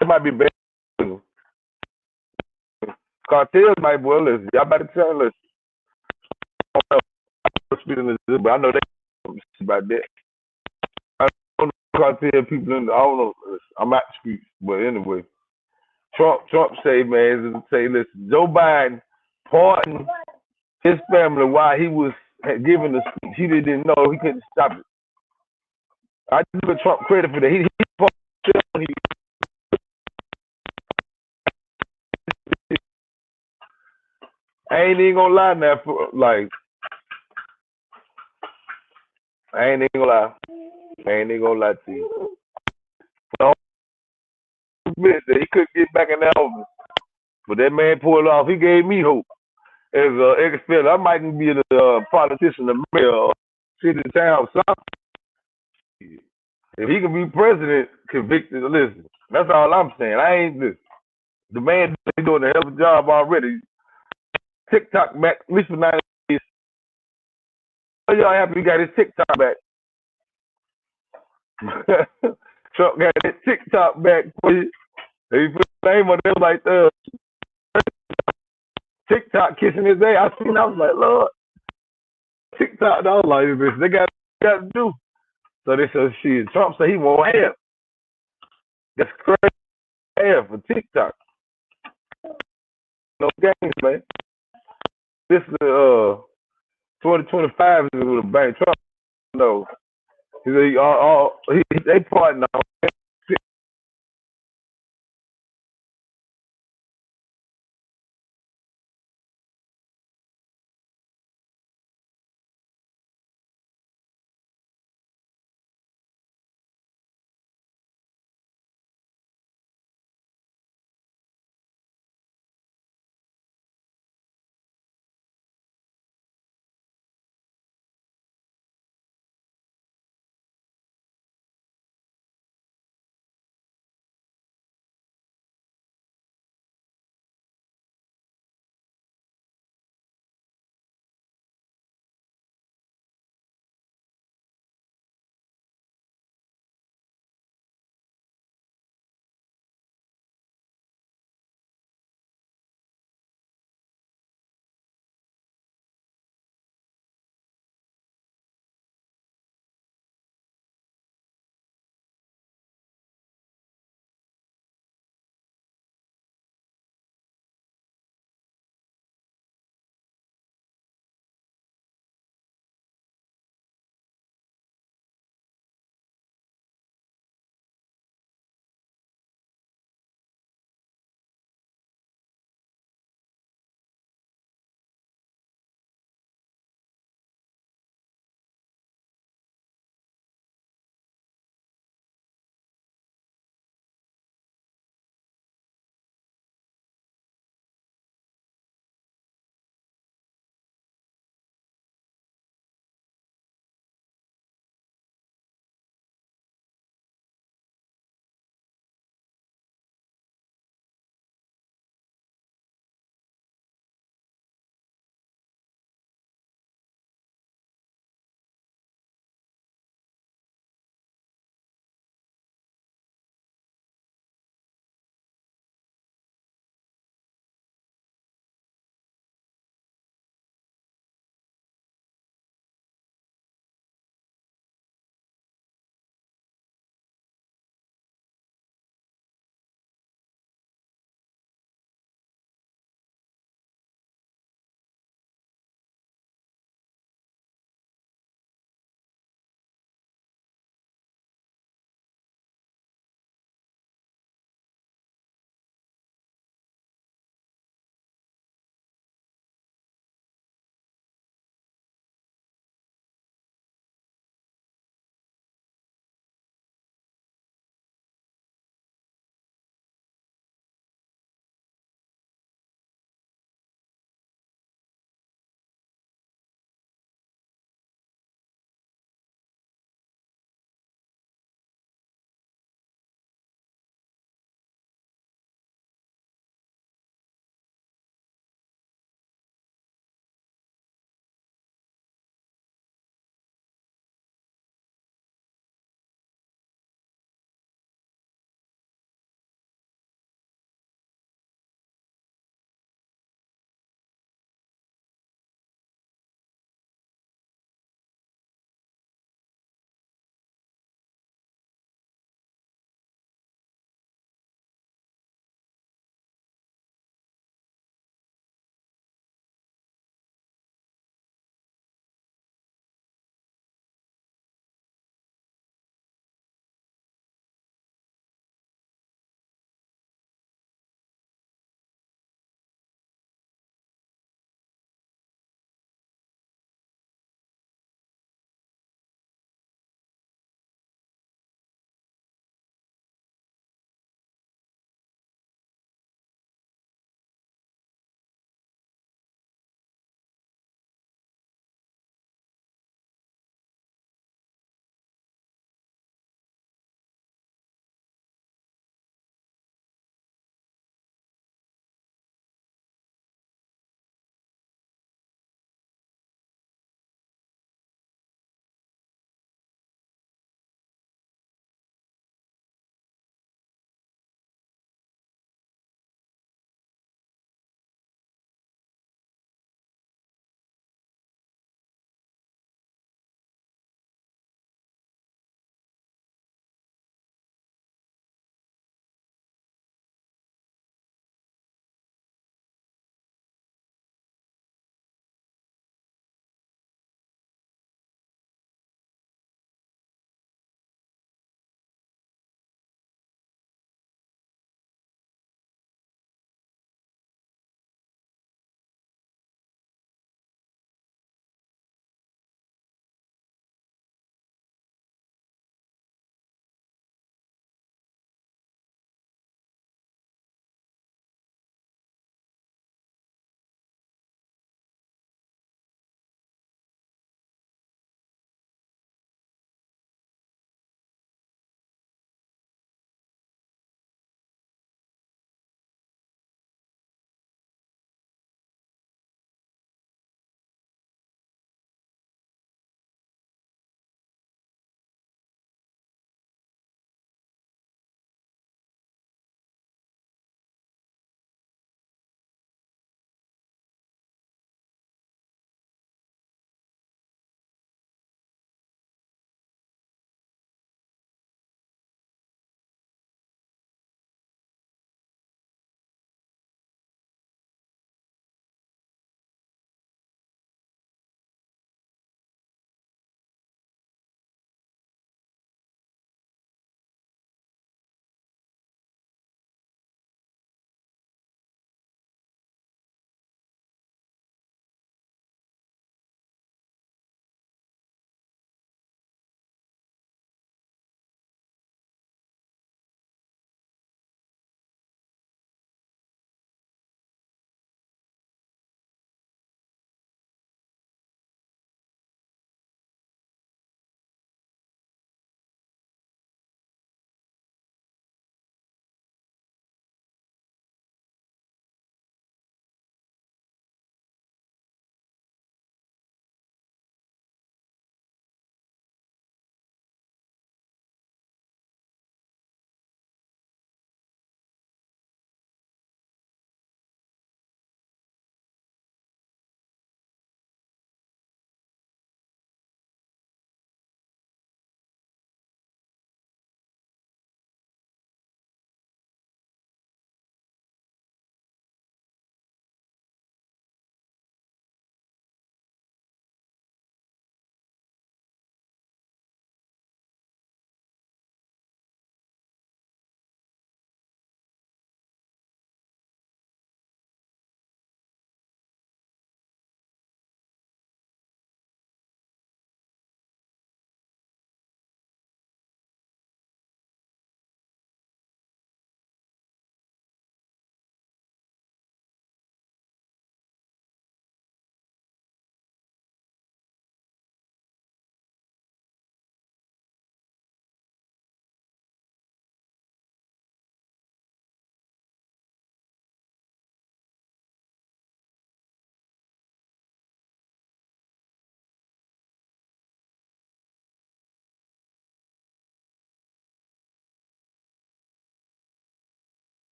It might be bad for tourism. Cartels might be, well, listen, y'all better tell us. I don't know, but I know they about that. I don't know cartel people I don't know. I'm out the streets, but anyway. Trump say, man, say, listen, Joe Biden pardoned his family while he was giving the speech. He didn't know he couldn't stop it. I give Trump credit for that. He pardoned I ain't even gonna lie now. Like, I ain't even gonna lie. I ain't even gonna lie to you. No, admit that he couldn't get back in the office, but that man pulled off. He gave me hope. As an ex-felon, I might be a politician, a mayor, or city, town, something. If he can be president, convicted, listen. That's all I'm saying. I ain't this. The man is doing a hell of a job already. TikTok back, at least for 90 days. Y'all happy he got his TikTok back. Trump got his TikTok back for you. He put the name on there like TikTok kissing his ass. I was like, Lord, TikTok, I was like, this, they got to do. So they said, shit, Trump said he won't have. That's crazy have for TikTok. No games, man. This is 2025 is with a bang. Trump, no. They partner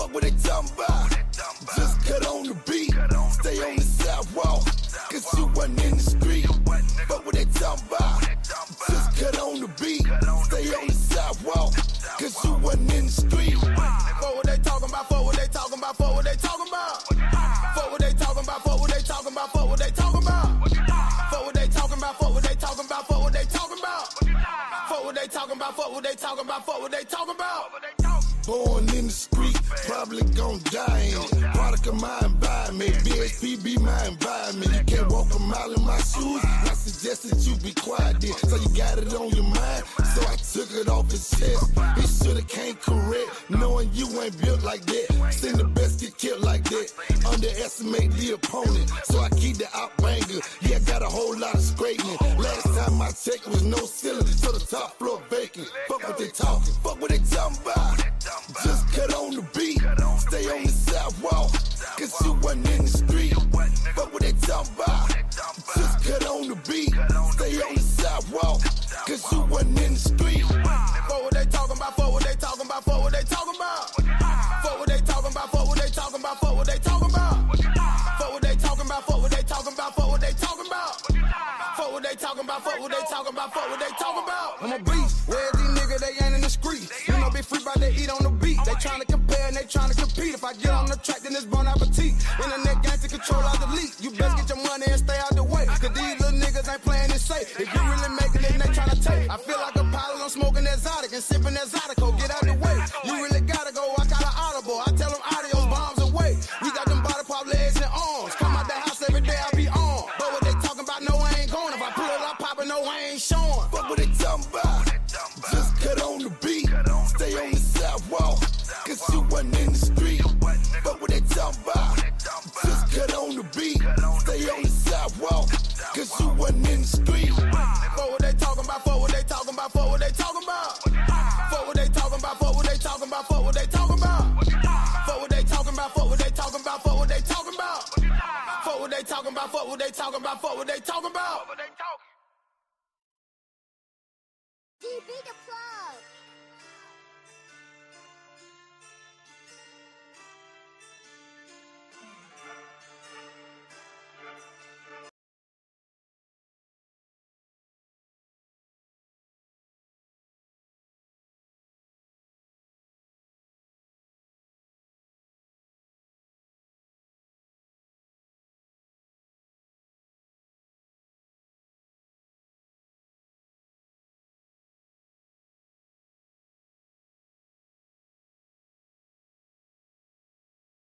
Fuck what they talking about. Just cut on the beat. Stay on the sidewalk. Cause you wasn't in the street. Fuck what they talking about. Just cut on the beat. Stay on the sidewalk. Cause you wasn't in the street. Fuck what they talking about. Fuck what they talking about. Fuck what they talking about. Fuck what they talking about. Fuck what they talking about. Fuck what they talking about. Fuck what they talking about. Fuck what they talking about. Fuck what they talking about. Fuck what they talking about. Fuck what they talking about. Fuck what they talking about. Born in the street, probably gon' die in it. Product of my environment, BSP be my environment. You can't walk a mile in my shoes. I suggest that you be quiet then. So you got it on your mind, so I took it off his chest. He shoulda came correct, knowing you ain't built like that. Seen the best get killed like that. Underestimate the opponent, so I keep the out banger. Yeah, I got a whole lot of straightening. Last time I checked, was no ceiling, so the top floor vacant. Fuck what they talking, fuck what they talking about. Just cut on the beat, stay on the sidewalk. Cause you wasn't in the street. Fuck what they talking about. Just cut on the beat, stay on the sidewalk. Cause you wasn't in the street. Fuck what they talking about, fuck what they talking about, fuck what they talking about. Fuck what they talking about, fuck what they talking about, fuck what they talking about. Fuck what they talking about, fuck what they talking about, fuck what they talking about. Fuck what they talking about, fuck what they talking about, fuck what they talking about. I'm a beast, where's these niggas, they ain't in the street. You know, be free by they eat on the beat. They tryna compare and they tryna compete. If I get on the track, then it's bon appetit. Internet gang to control all the leak. You best get your money and stay out the way. Cause these little niggas ain't playing it safe. If you really make it, then they tryna take. I feel like a pilot, I'm smoking exotic and sipping exotico. Get out the way. You really gotta go, I got an audible. I tell them adios, bombs away. We got them body pop legs and arms. Come out the house every day, I be on. But what they talking about, no, I ain't going. If I pull it, I pop it, no, I ain't showing. Fuck what they talking about. Just cut on the beat. Stay on the sidewalk. Cause you wasn't in the street. Fuck what they talking about. Just cut on the beat. Stay on the sidewalk. Cause you wasn't in the street. Fuck what they talking about. Fuck what they talking about. Fuck what they talking about. Fuck what they talking about. Fuck what they talking about. Fuck what they talking about. Fuck what they talking about. Fuck what they talking about. Fuck what they talking about. Fuck what they talking about. Fuck what they talking about. Fuck what they talking about. DB the plug.